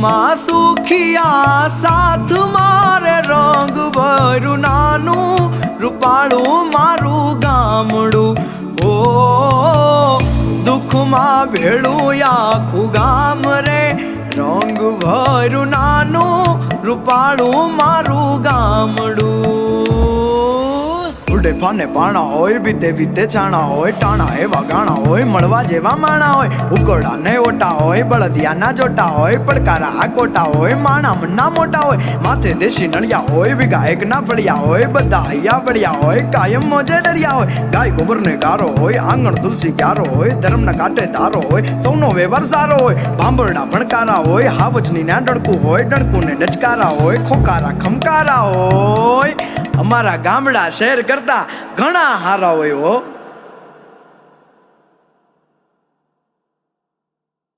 સુખમાં સુખિયા સાથ મારે રંગ ભર્યું નાનું રૂપાળું મારું ગામડું ઓ દુઃખમાં ભેળું આખું ગામ રે રંગ ભર્યું નાનું રૂપાળું મારું ગામડું ઉડે ફાને પાણા હોય વિધે વિધે છાણા હોય ટાણા એવા ગાણા હોય મળવા જેવા માણા હોય ઉકરડા ને ઓટા હોય બળદિયા ના જોટા હોય પડકારા આકોટા હોય માણા મન્ના મોટા હોય માથે દેશી નળિયા હોય વિગાયક ના ફળિયા હોય બધા હૈયા વળિયા હોય કાયમ મોજે દરિયા હોય ગાય ગોબર ને ગારો હોય આંગણ તુલસી ક્યારો હોય ધર્મ ના કાંઠે ધારો હોય સૌનો વ્યવહાર સારો હોય ભાંભરડા ભણકારા હોય હાવજની ના ડણકું હોય ડણકું ને ડચકારા હોય ખોકારા ખમકારા હોય અમારા ગામડા શહેર કરતા ઘણા હારા હોય હો।